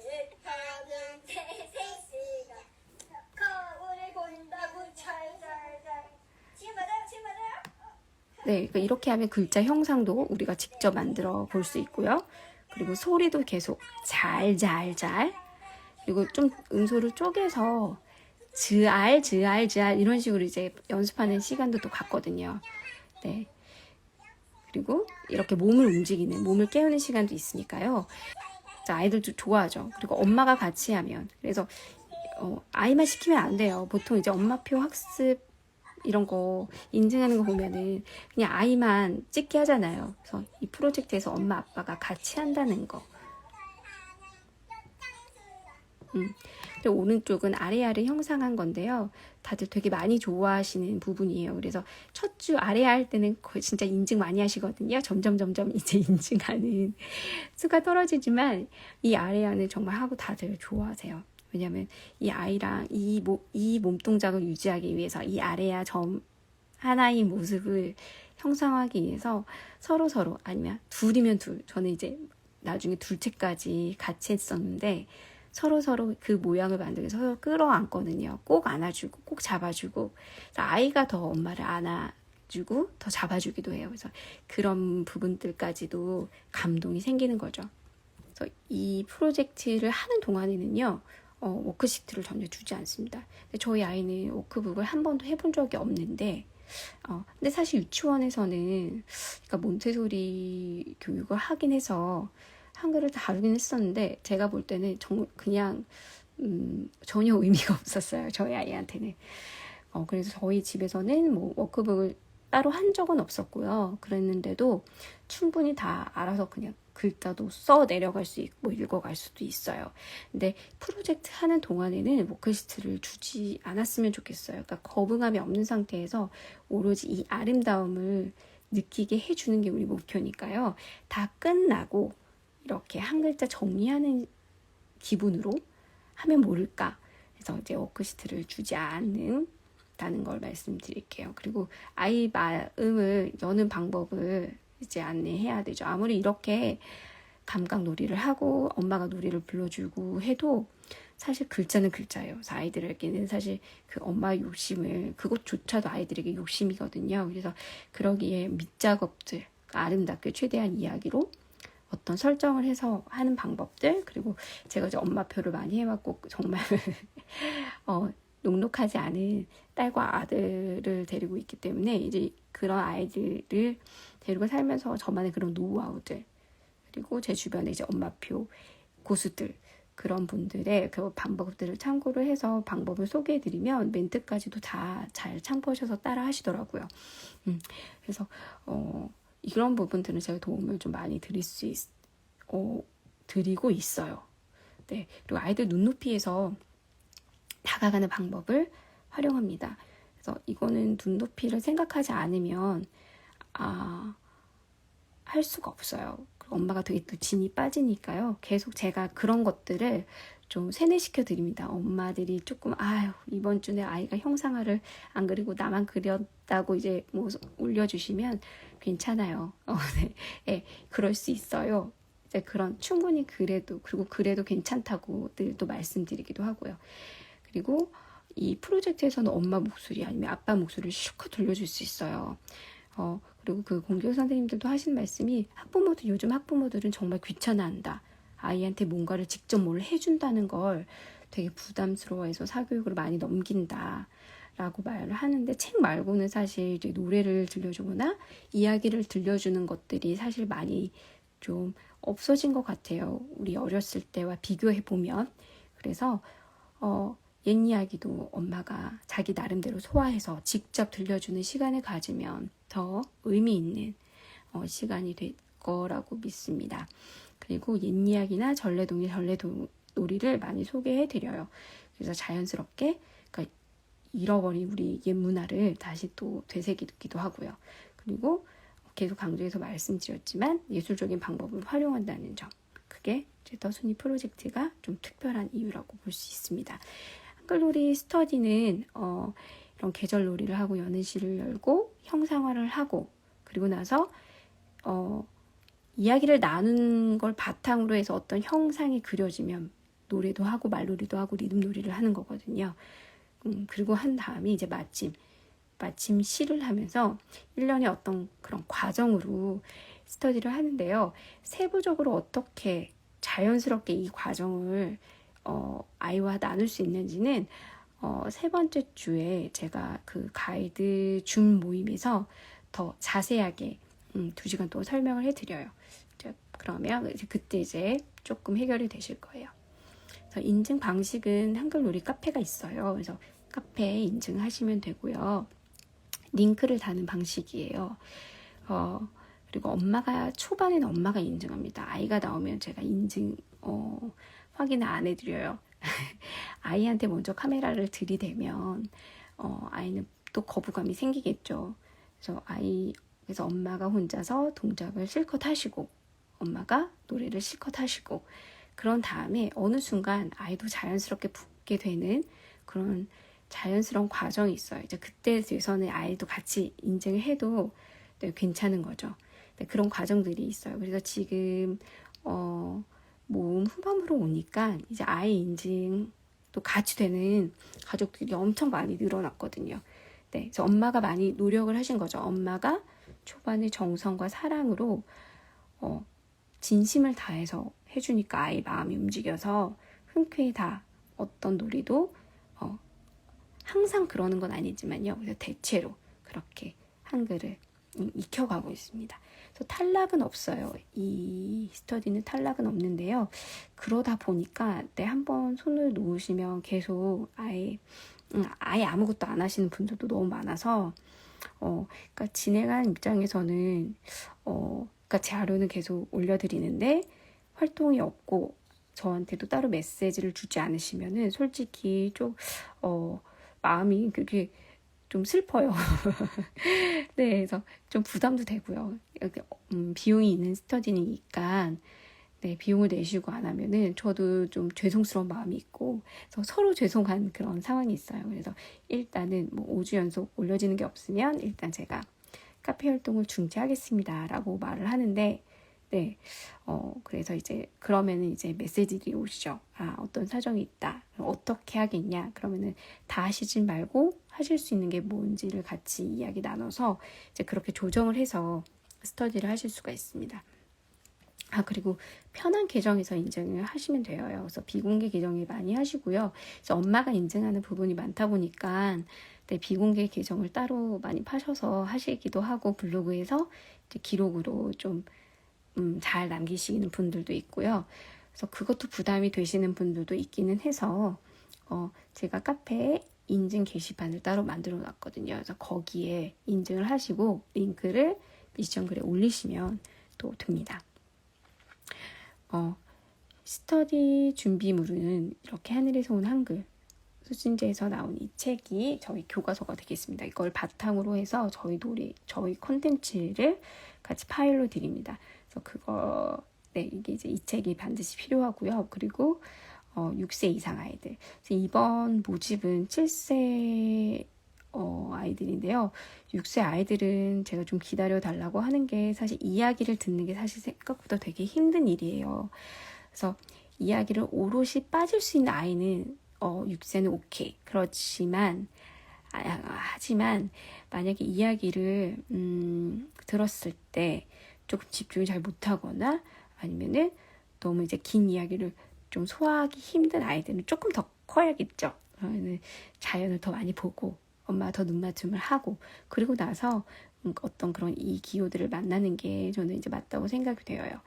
네, 그러니까 이렇게 하면 글자 형상도 우리가 직접 만들어 볼 수 있고요. 그리고 소리도 계속 잘잘잘. 그리고 좀 음소를 쪼개서 즈알 이런 식으로 이제 연습하는 시간도 또 갖거든요. 네. 그리고 이렇게 몸을 깨우는 시간도 있으니까요. 아이들도 좋아하죠. 그리고 엄마가 같이 하면 그래서 아이만 시키면 안 돼요. 보통 이제 엄마표 학습 이런 거 인증하는 거 보면은 그냥 아이만 찍게 하잖아요. 그래서 이 프로젝트에서 엄마 아빠가 같이 한다는 거. 그리고 오른쪽은 아래아를 형상한 건데요. 다들 되게 많이 좋아하시는 부분이에요. 그래서 첫 주 아래아 할 때는 거의 진짜 인증 많이 하시거든요. 점점 이제 인증하는 수가 떨어지지만 이 아래아는 정말 하고 다들 좋아하세요. 왜냐면 이 아이랑 이 몸동작을 유지하기 위해서 이 아래아 점 하나의 모습을 형상화하기 위해서 서로 아니면 둘이면 둘, 저는 이제 나중에 둘째까지 같이 했었는데 서로 그 모양을 만들기 위해서 서로 끌어안거든요. 꼭 안아주고 꼭 잡아주고, 그래서 아이가 더 엄마를 안아주고 더 잡아주기도 해요. 그래서 그런 부분들까지도 감동이 생기는 거죠. 그래서 이 프로젝트를 하는 동안에는요, 워크시트를 전혀 주지 않습니다. 저희 아이는 워크북을 한 번도 해본 적이 없는데, 근데 사실 유치원에서는, 그러니까 몬테소리 교육을 하긴 해서 한글을 다루긴 했었는데, 제가 볼 때는 그냥, 전혀 의미가 없었어요. 저희 아이한테는. 그래서 저희 집에서는 뭐 워크북을 따로 한 적은 없었고요. 그랬는데도 충분히 다 알아서 그냥 글자도 써 내려갈 수 있고 읽어갈 수도 있어요. 근데 프로젝트 하는 동안에는 워크시트를 주지 않았으면 좋겠어요. 그러니까 거부감이 없는 상태에서 오로지 이 아름다움을 느끼게 해주는 게 우리 목표니까요. 다 끝나고 이렇게 한 글자 정리하는 기분으로 하면 모를까. 그래서 이제 워크시트를 주지 않는다는 걸 말씀드릴게요. 그리고 아이 마음을 여는 방법을 이제 안내해야 되죠. 아무리 이렇게 감각 놀이를 하고 엄마가 놀이를 불러주고 해도 사실 글자는 글자예요. 그래서 아이들에게는 사실 그 엄마의 욕심을, 그것조차도 아이들에게 욕심이거든요. 그래서 그러기에 밑작업들, 아름답게 최대한 이야기로 어떤 설정을 해서 하는 방법들, 그리고 제가 이제 엄마표를 많이 해왔고 정말 녹록하지 않은 딸과 아들을 데리고 있기 때문에 이제 그런 아이들을 데리고 살면서 저만의 그런 노하우들, 그리고 제 주변에 이제 엄마표 고수들, 그런 분들의 그 방법들을 참고를 해서 방법을 소개해드리면 멘트까지도 다 잘 참고하셔서 따라 하시더라고요. 그래서 이런 부분들은 제가 도움을 좀 많이 드리고 있어요. 네. 그리고 아이들 눈높이에서 다가가는 방법을 활용합니다. 그래서 이거는 눈높이를 생각하지 않으면 할 수가 없어요. 엄마가 되게 또 진이 빠지니까요. 계속 제가 그런 것들을 좀 세뇌시켜 드립니다. 엄마들이 조금 이번 주에 아이가 형상화를 안 그리고 나만 그렸다고 이제 뭐 올려주시면 괜찮아요. 네. 네, 그럴 수 있어요. 이제 그런 충분히 그래도, 그리고 그래도 괜찮다고 늘 또 말씀드리기도 하고요. 그리고 이 프로젝트에서는 엄마 목소리 아니면 아빠 목소리를 실컷 들려줄 수 있어요. 그리고 그 공교 선생님들도 하신 말씀이 요즘 학부모들은 정말 귀찮아한다. 아이한테 뭔가를 직접 뭘 해준다는 걸 되게 부담스러워해서 사교육으로 많이 넘긴다. 라고 말을 하는데, 책 말고는 사실 이제 노래를 들려주거나 이야기를 들려주는 것들이 사실 많이 좀 없어진 것 같아요. 우리 어렸을 때와 비교해보면. 그래서 옛 이야기도 엄마가 자기 나름대로 소화해서 직접 들려주는 시간을 가지면 더 의미 있는 시간이 될 거라고 믿습니다. 그리고 옛 이야기나 전래놀이를 많이 소개해 드려요. 그래서 자연스럽게, 그러니까 잃어버린 우리 옛 문화를 다시 또 되새기기도 하고요. 그리고 계속 강조해서 말씀드렸지만 예술적인 방법을 활용한다는 점, 그게 떠순이 프로젝트가 좀 특별한 이유라고 볼 수 있습니다. 한글놀이 스터디는 이런 계절놀이를 하고 여는 시를 열고 형상화를 하고, 그리고 나서 이야기를 나눈 걸 바탕으로 해서 어떤 형상이 그려지면 노래도 하고 말놀이도 하고 리듬놀이를 하는 거거든요. 그리고 한 다음에 이제 마침 시를 하면서 1년의 어떤 그런 과정으로 스터디를 하는데요. 세부적으로 어떻게 자연스럽게 이 과정을 아이와 나눌 수 있는지는 세 번째 주에 제가 그 가이드 줌 모임에서 더 자세하게 2시간 동안 설명을 해드려요. 그러면 그때 이제 조금 해결이 되실 거예요. 그래서 인증 방식은 한글놀이 카페가 있어요. 그래서 카페에 인증하시면 되고요. 링크를 다는 방식이에요. 그리고 초반에는 엄마가 인증합니다. 아이가 나오면 제가 인증 확인을 안 해드려요. 아이한테 먼저 카메라를 들이대면 아이는 또 거부감이 생기겠죠. 그래서 엄마가 혼자서 동작을 실컷 하시고 엄마가 노래를 실컷 하시고, 그런 다음에 어느 순간 아이도 자연스럽게 붙게 되는 그런 자연스러운 과정이 있어요. 이제 그때 돼서는 아이도 같이 인증을 해도 네, 괜찮은 거죠. 네, 그런 과정들이 있어요. 그래서 지금 모음 후반부로 오니까 이제 아이 인증도 같이 되는 가족들이 엄청 많이 늘어났거든요. 네, 그래서 엄마가 많이 노력을 하신 거죠. 엄마가 초반에 정성과 사랑으로 진심을 다해서 해주니까 아이 마음이 움직여서 흔쾌히 다 어떤 놀이도 항상 그러는 건 아니지만요. 그래서 대체로 그렇게 한글을 익혀가고 있습니다. 그래서 탈락은 없어요. 이 스터디는 탈락은 없는데요. 그러다 보니까 한번 손을 놓으시면 계속 아예 아무것도 안 하시는 분들도 너무 많아서 그러니까 진행하는 입장에서는 그러니까 자료는 계속 올려드리는데 활동이 없고 저한테도 따로 메시지를 주지 않으시면은 솔직히 좀 마음이 그렇게 좀 슬퍼요. 네, 그래서 좀 부담도 되고요. 비용이 있는 스터디니까 네, 비용을 내시고 안 하면은 저도 좀 죄송스러운 마음이 있고 그래서 서로 죄송한 그런 상황이 있어요. 그래서 일단은 뭐 5주 연속 올려지는 게 없으면 일단 제가 카페 활동을 중지하겠습니다 라고 말을 하는데 네, 그래서 이제 그러면은 이제 메시지들이 오시죠. 어떤 사정이 있다. 어떻게 하겠냐? 그러면은 다 하시지 말고 하실 수 있는 게 뭔지를 같이 이야기 나눠서 이제 그렇게 조정을 해서 스터디를 하실 수가 있습니다. 그리고 편한 계정에서 인증을 하시면 돼요. 그래서 비공개 계정에 많이 하시고요. 그래서 엄마가 인증하는 부분이 많다 보니까 네, 비공개 계정을 따로 많이 파셔서 하시기도 하고 블로그에서 이제 기록으로 좀 잘 남기시는 분들도 있고요. 그래서 그것도 부담이 되시는 분들도 있기는 해서 제가 카페에 인증 게시판을 따로 만들어 놨거든요. 그래서 거기에 인증을 하시고 링크를 미션 글에 올리시면 또 됩니다. 스터디 준비물은 이렇게 하늘에서 온 한글 수진제에서 나온 이 책이 저희 교과서가 되겠습니다. 이걸 바탕으로 해서 저희 콘텐츠를 같이 파일로 드립니다. 그래서 이게 이제 이 책이 반드시 필요하고요. 그리고 6세 이상 아이들. 이번 모집은 7세 아이들인데요. 6세 아이들은 제가 좀 기다려 달라고 하는 게 사실 이야기를 듣는 게 사실 생각보다 되게 힘든 일이에요. 그래서 이야기를 오롯이 빠질 수 있는 아이는 6세는 오케이. 그렇지만 하지만 만약에 이야기를 들었을 때 조금 집중을 잘 못하거나 아니면은 너무 이제 긴 이야기를 좀 소화하기 힘든 아이들은 조금 더 커야겠죠. 그러면은 자연을 더 많이 보고 엄마가 더 눈맞춤을 하고 그리고 나서 어떤 그런 이 기호들을 만나는 게 저는 이제 맞다고 생각이 되어요.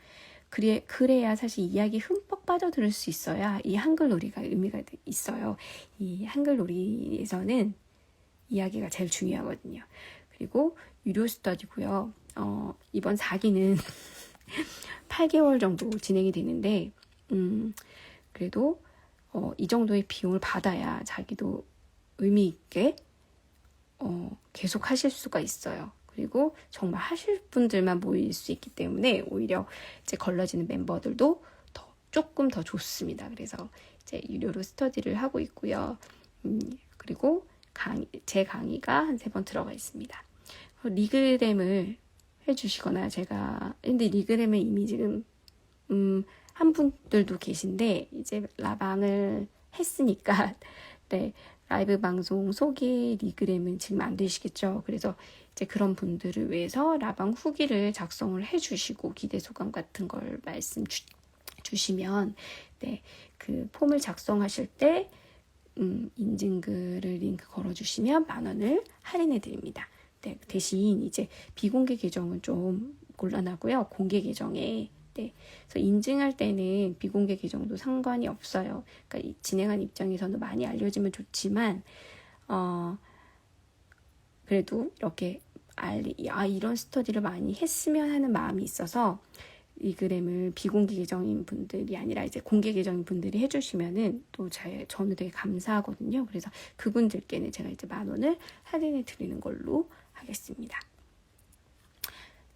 그래야 사실 이야기 흠뻑 빠져들을 수 있어야 이 한글놀이가 의미가 있어요. 이 한글놀이에서는 이야기가 제일 중요하거든요. 그리고 유료 스터디고요. 이번 4기는 8개월 정도 진행이 되는데 그래도 이 정도의 비용을 받아야 자기도 의미 있게 계속 하실 수가 있어요. 그리고 정말 하실 분들만 모일 수 있기 때문에 오히려 이제 걸러지는 멤버들도 조금 더 좋습니다. 그래서 이제 유료로 스터디를 하고 있고요. 그리고 제 강의가 한 3번 들어가 있습니다. 리그램을 해주시거나 근데 리그램은 이미 지금 한 분들도 계신데 이제 라방을 했으니까 네, 라이브 방송 속에 리그램은 지금 안 되시겠죠. 그래서 이제 그런 분들을 위해서 라방 후기를 작성을 해주시고 기대 소감 같은 걸 말씀 주시면 네, 그 폼을 작성하실 때 인증글을 링크 걸어주시면 10,000원을 할인해 드립니다. 네, 대신 이제 비공개 계정은 좀 곤란하고요. 공개 계정에 그래서 인증할 때는 비공개 계정도 상관이 없어요. 그러니까 진행한 입장에서는 많이 알려지면 좋지만 그래도 이렇게 이런 스터디를 많이 했으면 하는 마음이 있어서 리그램을 비공개 계정인 분들이 아니라 이제 공개 계정인 분들이 해주시면은 또 저는 되게 감사하거든요. 그래서 그분들께는 제가 이제 10,000원을 할인해 드리는 걸로 하겠습니다.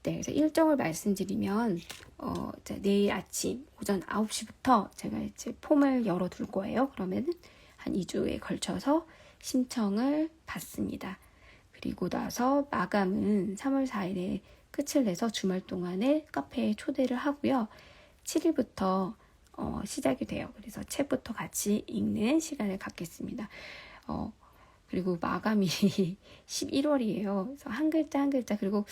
네, 그래서 일정을 말씀드리면 내일 아침 오전 9시부터 제가 이제 폼을 열어둘 거예요. 그러면은 한 2주에 걸쳐서 신청을 받습니다. 그리고 나서 마감은 3월 4일에 끝을 내서 주말 동안에 카페에 초대를 하고요. 7일부터 시작이 돼요. 그래서 책부터 같이 읽는 시간을 갖겠습니다. 그리고 마감이 11월이에요. 그래서 한 글자 한 글자, 그리고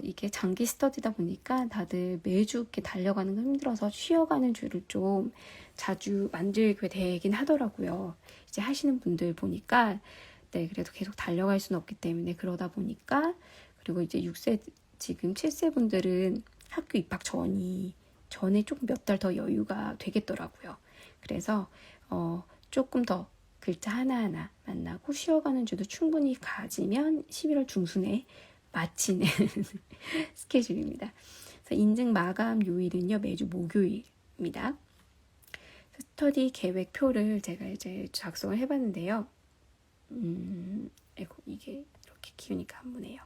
이게 장기 스터디다 보니까 다들 매주 이렇게 달려가는 건 힘들어서 쉬어가는 줄을 좀 자주 만들게 되긴 하더라고요. 이제 하시는 분들 보니까 네, 그래도 계속 달려갈 수는 없기 때문에 그러다 보니까, 그리고 이제 6세 지금 7세 분들은 학교 입학 전에 조금 몇 달 더 여유가 되겠더라고요. 그래서 조금 더 글자 하나하나 만나고 쉬어가는 주도 충분히 가지면 11월 중순에 마치는 스케줄입니다. 그래서 인증 마감 요일은요, 매주 목요일입니다. 스터디 계획표를 제가 이제 작성을 해봤는데요. 이게 이렇게 키우니까 안 보네요.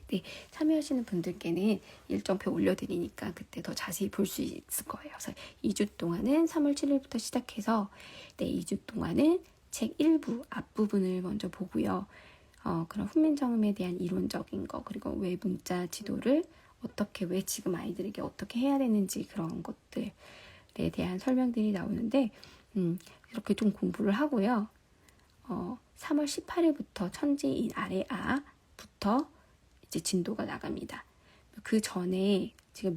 네, 참여하시는 분들께는 일정표 올려드리니까 그때 더 자세히 볼 수 있을 거예요. 그래서 2주 동안은 3월 7일부터 시작해서 2주 동안은 책 1부 앞부분을 먼저 보고요. 그런 훈민정음에 대한 이론적인 거, 그리고 왜 문자 지도를 왜 지금 아이들에게 어떻게 해야 되는지, 그런 것들에 대한 설명들이 나오는데 이렇게 좀 공부를 하고요. 3월 18일부터 천지인 아래아부터 이제 진도가 나갑니다. 그 전에 제가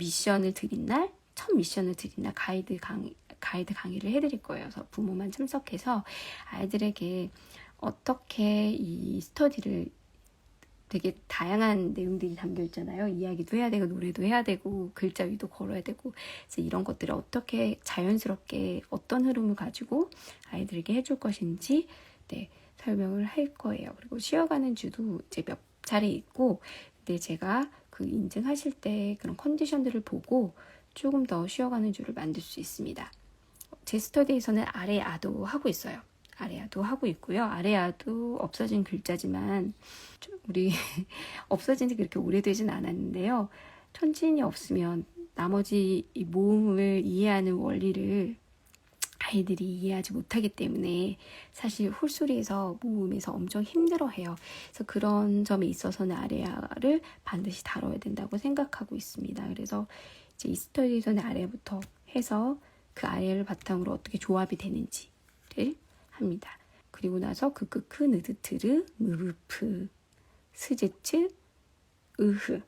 첫 미션을 드린 날 가이드 강의를 해드릴 거예요. 그래서 부모만 참석해서 아이들에게 어떻게 이 스터디를, 되게 다양한 내용들이 담겨 있잖아요. 이야기도 해야 되고, 노래도 해야 되고, 글자 위도 걸어야 되고, 그래서 이런 것들을 어떻게 자연스럽게 어떤 흐름을 가지고 아이들에게 해줄 것인지 설명을 할 거예요. 그리고 쉬어가는 주도 이제 몇 차례 있고, 근데 제가 그 인증하실 때 그런 컨디션들을 보고 조금 더 쉬어가는 주를 만들 수 있습니다. 제 스터디에서는 아래아도 하고 있어요. 아래아도 하고 있고요. 아래아도 없어진 글자지만 우리 없어진 지 그렇게 오래되진 않았는데요. 천진이 없으면 나머지 이 모음을 이해하는 원리를 아이들이 이해하지 못하기 때문에 사실 홀소리에서 모음에서 엄청 힘들어해요. 그래서 그런 점에 있어서는 아래아를 반드시 다뤄야 된다고 생각하고 있습니다. 그래서 이제 이 스터디에서는 아래부터 해서 그 아래를 바탕으로 어떻게 조합이 되는지를 합니다. 그리고 나서 크크크, 느드트르, 무브프, 스즈츠, 으흐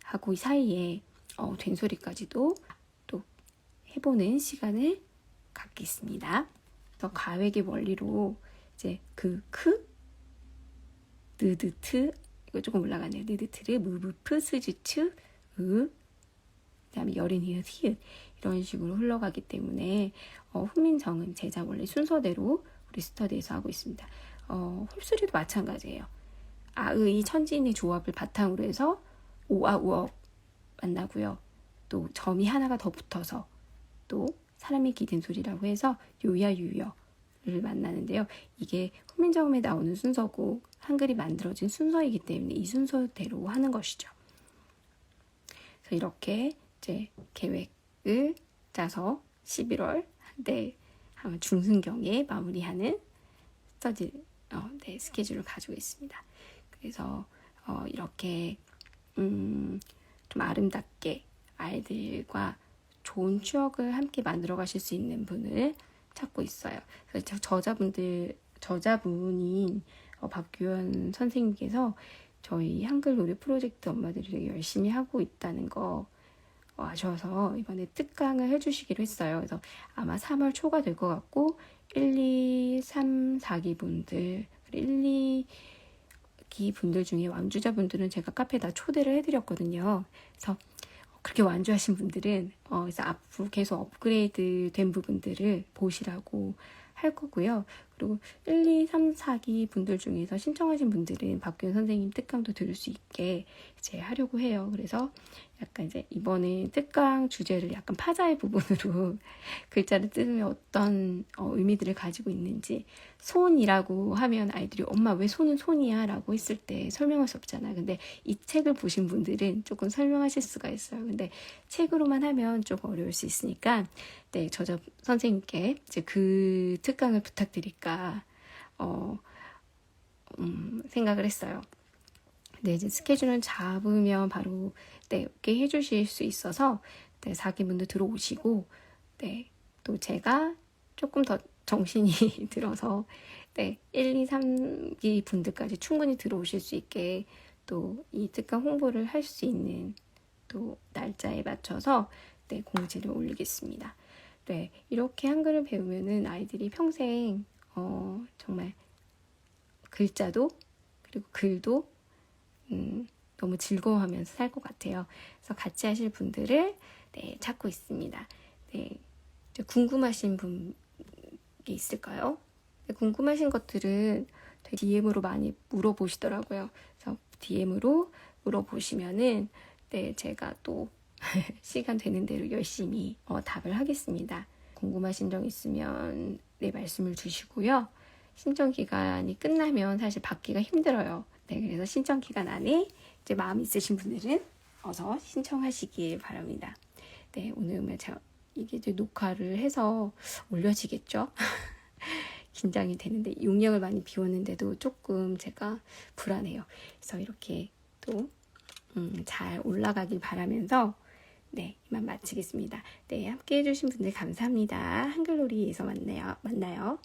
하고 이 사이에 된소리까지도 또 해보는 시간을 갖겠습니다. 그래서 가획의 원리로 이제 느드트, 이거 조금 올라가네요. 느드트르, 무브프, 스즈츠, 그다음에 여린, 히읗, 히읗 이런 식으로 흘러가기 때문에 훈민정음 제자 원래 순서대로 우리 스터디에서 하고 있습니다. 홀소리도 마찬가지예요. 아의 천지인의 조합을 바탕으로 해서 오아 우어 만나고요. 또 점이 하나가 더 붙어서 또 사람이 기댄 소리라고 해서 요야 유여를 만나는데요. 이게 훈민정음에 나오는 순서고 한글이 만들어진 순서이기 때문에 이 순서대로 하는 것이죠. 그래서 이렇게 이제 계획을 짜서 11월 아마 중순경에 마무리하는 스터디 스케줄을 가지고 있습니다. 그래서 이렇게 좀 아름답게 아이들과 좋은 추억을 함께 만들어 가실 수 있는 분을 찾고 있어요. 그래서 저자분인 박규현 선생님께서 저희 한글 노래 프로젝트 엄마들이 되게 열심히 하고 있다는 거 아셔서 이번에 특강을 해주시기로 했어요. 그래서 아마 3월 초가 될 것 같고 1, 2, 3, 4기 분들, 1, 2기 분들 중에 완주자분들은 제가 카페에다 초대를 해드렸거든요. 그래서 그렇게 완주하신 분들은 그래서 앞으로 계속 업그레이드 된 부분들을 보시라고 할 거고요. 그리고 1, 2, 3, 4기 분들 중에서 신청하신 분들은 박규현 선생님 특강도 들을 수 있게 이제 하려고 해요. 그래서 약간 이제 이번에 특강 주제를 약간 파자의 부분으로 글자를 뜯으면 어떤 의미들을 가지고 있는지, 손이라고 하면 아이들이 엄마 왜 손은 손이야? 라고 했을 때 설명할 수 없잖아. 근데 이 책을 보신 분들은 조금 설명하실 수가 있어요. 근데 책으로만 하면 좀 어려울 수 있으니까 저자 선생님께 이제 그 특강을 부탁드릴까 생각을 했어요. 네, 이제 스케줄은 잡으면 바로 네, 이렇게 해주실 수 있어서 네, 4기분도 들어오시고 네, 또 제가 조금 더 정신이 들어서 네, 1, 2, 3기 분들까지 충분히 들어오실 수 있게 또 이 특강 홍보를 할 수 있는 또 날짜에 맞춰서 네, 공지를 올리겠습니다. 네, 이렇게 한글을 배우면은 아이들이 평생 정말 글자도 그리고 글도 너무 즐거워하면서 살 것 같아요. 그래서 같이 하실 분들을 네, 찾고 있습니다. 네, 이제 궁금하신 분이 있을까요? 네, 궁금하신 것들은 DM으로 많이 물어보시더라고요. 그래서 DM으로 물어보시면은 네, 제가 또 시간 되는 대로 열심히 답을 하겠습니다. 궁금하신 점 있으면 네, 말씀을 주시고요. 신청 기간이 끝나면 사실 받기가 힘들어요. 네, 그래서 신청 기간 안에 이제 마음 있으신 분들은 어서 신청하시길 바랍니다. 네, 오늘 이게 이제 녹화를 해서 올려지겠죠? 긴장이 되는데 용량을 많이 비웠는데도 조금 제가 불안해요. 그래서 이렇게 또 잘 올라가길 바라면서 네, 이만 마치겠습니다. 네, 함께 해주신 분들 감사합니다. 한글놀이에서 만나요.